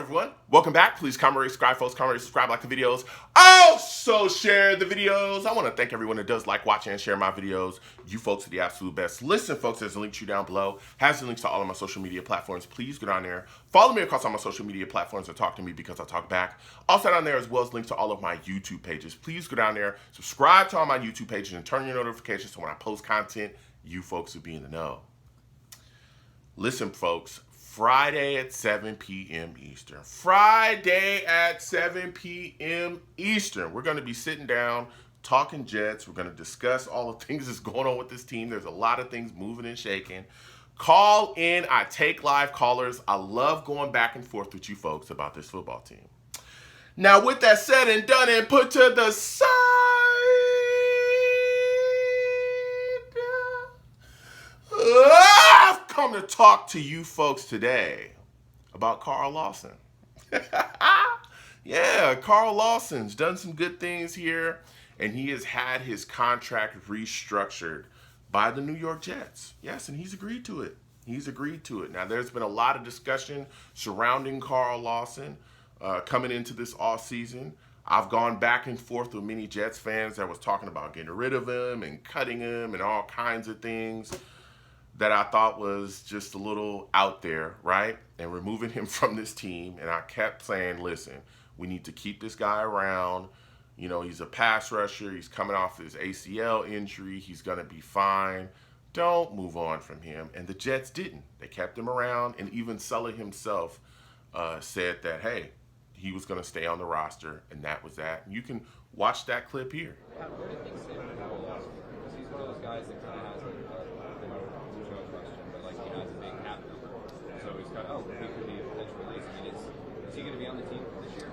everyone. Welcome back. Please comment, rate, subscribe, folks. Comment, rate, subscribe, like the videos. Also share the videos. I want to thank everyone that does like, watch, and share my videos. You folks are the absolute best. Listen, folks, there's a link tree down below. Has the links to all of my social media platforms. Please go down there. Follow me across all my social media platforms and talk to me because I talk back. Also down there as well as links to all of my YouTube pages. Please go down there, subscribe to all my YouTube pages, and turn your notifications so when I post content, you folks will be in the know. Listen, folks. Friday at 7 p.m. Eastern. Friday at 7 p.m. Eastern. We're going to be sitting down, talking Jets. We're going to discuss all the things that's going on with this team. There's a lot of things moving and shaking. Call in. I take live callers. I love going back and forth with you folks about this football team. Now, with that said and done and put to the side, I've come to talk to you folks today about Carl Lawson. Yeah, Carl Lawson's done some good things here, and he has had his contract restructured by the New York Jets. Yes, and he's agreed to it. He's agreed to it. Now, there's been a lot of discussion surrounding Carl Lawson coming into this offseason. I've gone back and forth with many Jets fans that was talking about getting rid of him and cutting him and all kinds of things that I thought was just a little out there, right? And removing him from this team. And I kept saying, listen, we need to keep this guy around. You know, he's a pass rusher. He's coming off his ACL injury. He's going to be fine. Don't move on from him. And the Jets didn't. They kept him around. And even Sully himself said that, hey, he was going to stay on the roster. And that was that. You can watch that clip here. Where do things stand with Carl Lawson? Because he's one of those guys that kind of has has a big cap number, so he's got. Oh, he could be a potential release. I mean, is he going to be on the team this year?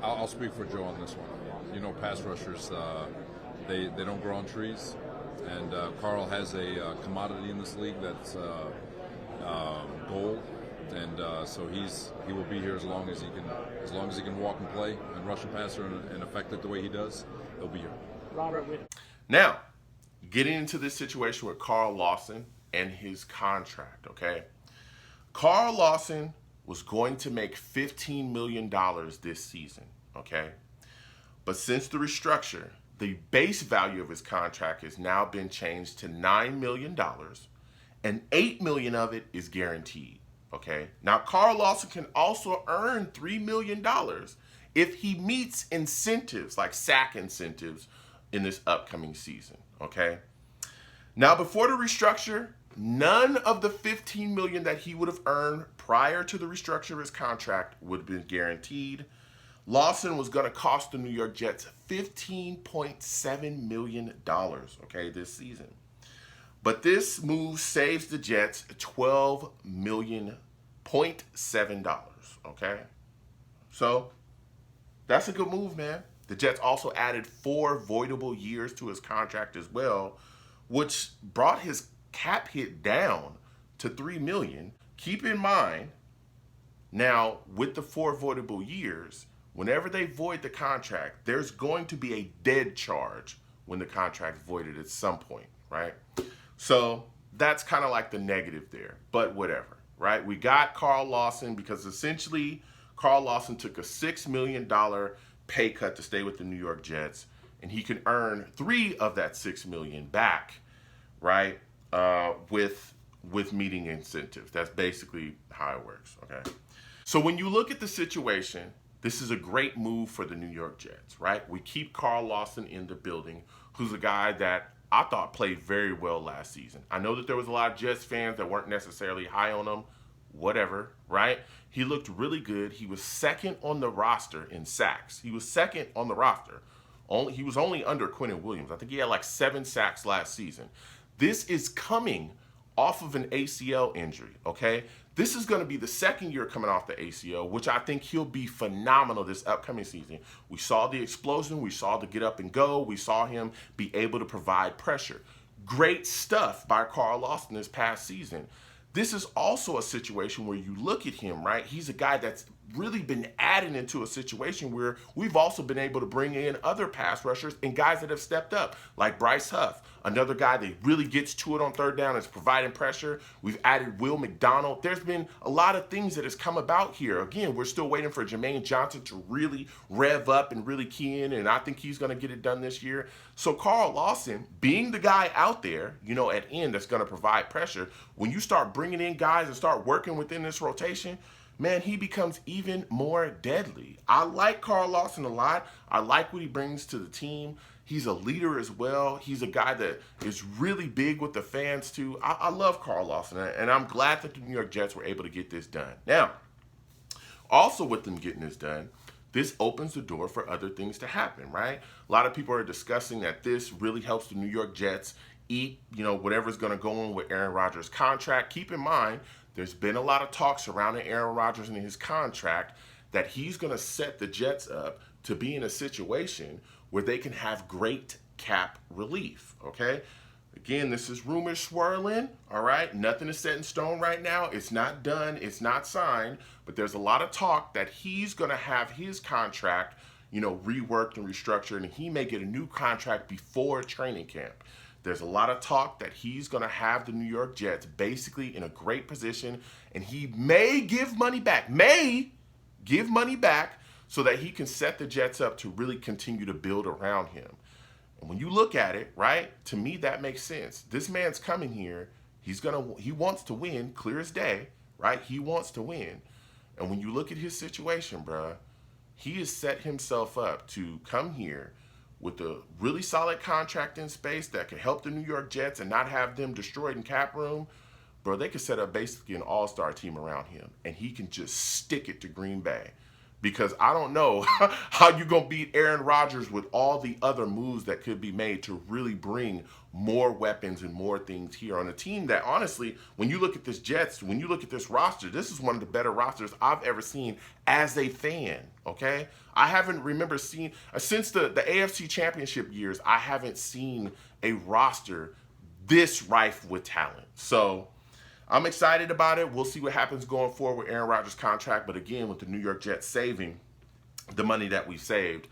I'll speak for Joe on this one. You know, pass rushers, they don't grow on trees, and Carl has a commodity in this league that's gold, and so he will be here as long as he can walk and play and rush and passer and affect it the way he does. He'll be here. Now, getting into this situation with Carl Lawson and his contract, okay? Carl Lawson was going to make $15 million this season, okay? But since the restructure, the base value of his contract has now been changed to $9 million, and $8 million of it is guaranteed, okay? Now, Carl Lawson can also earn $3 million if he meets incentives, like sack incentives, in this upcoming season, okay? Now, before the restructure, none of the $15 million that he would have earned prior to the restructure of his contract would have been guaranteed. Lawson was going to cost the New York Jets $15.7 million, okay, this season. But this move saves the Jets $12.7 million, okay? So that's a good move, man. The Jets also added 4 voidable years to his contract as well, which brought his cap hit down to $3 million. Keep in mind, now with the 4 voidable years, whenever they void the contract, there's going to be a dead charge when the contract's voided at some point, right? So that's kind of like the negative there, but whatever, right? We got Carl Lawson because essentially Carl Lawson took a $6 million pay cut to stay with the New York Jets, and he can earn 3 of that $6 million back, right? With meeting incentives. That's basically how it works, okay? So when you look at the situation, this is a great move for the New York Jets, right? We keep Carl Lawson in the building, who's a guy that I thought played very well last season. I know that there was a lot of Jets fans that weren't necessarily high on him, whatever, right? He looked really good. He was second on the roster in sacks. He was second on the roster. He was only under Quinnen Williams. I think he had like 7 sacks last season. This is coming off of an ACL injury, okay? This is going to be the second year coming off the ACL, which I think he'll be phenomenal this upcoming season. We saw the explosion. We saw the get up and go. We saw him be able to provide pressure. Great stuff by Carl Lawson this past season. This is also a situation where you look at him, right? He's a guy that's really been added into a situation where we've also been able to bring in other pass rushers and guys that have stepped up, like Bryce Huff, another guy that really gets to it on third down, is providing pressure. We've added Will McDonald. There's been a lot of things that has come about here. Again, we're still waiting for Jermaine Johnson to really rev up and really key in, and I think he's going to get it done this year. So Carl Lawson, being the guy out there, at end that's going to provide pressure, when you start bringing in guys and start working within this rotation, man, he becomes even more deadly. I like Carl Lawson a lot. I like what he brings to the team. He's a leader as well. He's a guy that is really big with the fans too. I love Carl Lawson, and I'm glad that the New York Jets were able to get this done. Now, also with them getting this done, this opens the door for other things to happen, right? A lot of people are discussing that this really helps the New York Jets eat, whatever's going to go on with Aaron Rodgers' contract. Keep in mind, there's been a lot of talk surrounding Aaron Rodgers and his contract that he's going to set the Jets up to be in a situation where they can have great cap relief, okay? Again, this is rumors swirling, all right? Nothing is set in stone right now. It's not done. It's not signed. But there's a lot of talk that he's going to have his contract, reworked and restructured, and he may get a new contract before training camp. There's a lot of talk that he's going to have the New York Jets basically in a great position, and he may give money back, so that he can set the Jets up to really continue to build around him. And when you look at it, right, to me that makes sense. This man's coming here. He wants to win, clear as day, right? He wants to win. And when you look at his situation, bruh, he has set himself up to come here with a really solid contract in space that could help the New York Jets and not have them destroyed in cap room. Bro, they could set up basically an all-star team around him, and he can just stick it to Green Bay. Because I don't know how you're going to beat Aaron Rodgers with all the other moves that could be made to really bring more weapons and more things here on a team that, honestly, when you look at this Jets, when you look at this roster, this is one of the better rosters I've ever seen as a fan, okay? I haven't remember seeing, since the AFC Championship years, I haven't seen a roster this rife with talent. So I'm excited about it. We'll see what happens going forward with Aaron Rodgers' contract. But again, with the New York Jets saving the money that we saved,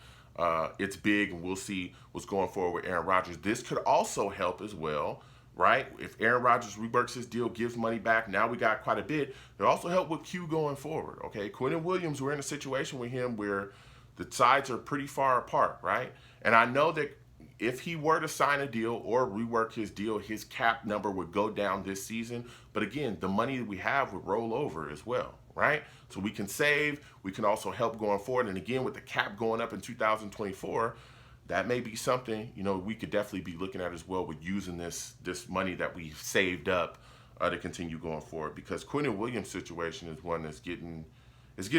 it's big, and we'll see what's going forward with Aaron Rodgers. This could also help as well, right? If Aaron Rodgers reworks his deal, gives money back, now we got quite a bit. It'll also help with Q going forward, okay? Quinnen Williams, we're in a situation with him where the sides are pretty far apart, right? And I know that if he were to sign a deal or rework his deal, his cap number would go down this season. But again, the money that we have would roll over as well, right? So we can save, we can also help going forward. And again, with the cap going up in 2024, that may be something, we could definitely be looking at as well with using this money that we've saved up to continue going forward. Because Quinnen Williams' situation is one that's getting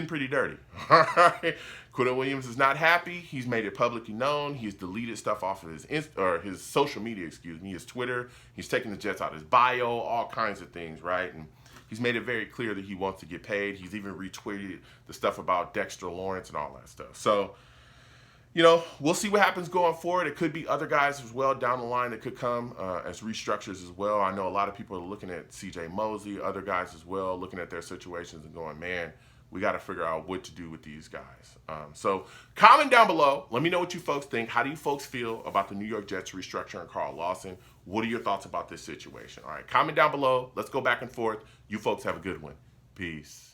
pretty dirty. All right? Quinnen Williams is not happy. He's made it publicly known. He's deleted stuff off of his social media, his Twitter. He's taken the Jets out of his bio, all kinds of things, right? And he's made it very clear that he wants to get paid. He's even retweeted the stuff about Dexter Lawrence and all that stuff. So, we'll see what happens going forward. It could be other guys as well down the line that could come as restructures as well. I know a lot of people are looking at C.J. Mosley, other guys as well, looking at their situations and going, man, we got to figure out what to do with these guys. So comment down below. Let me know what you folks think. How do you folks feel about the New York Jets restructuring Carl Lawson? What are your thoughts about this situation? All right, comment down below. Let's go back and forth. You folks have a good one. Peace.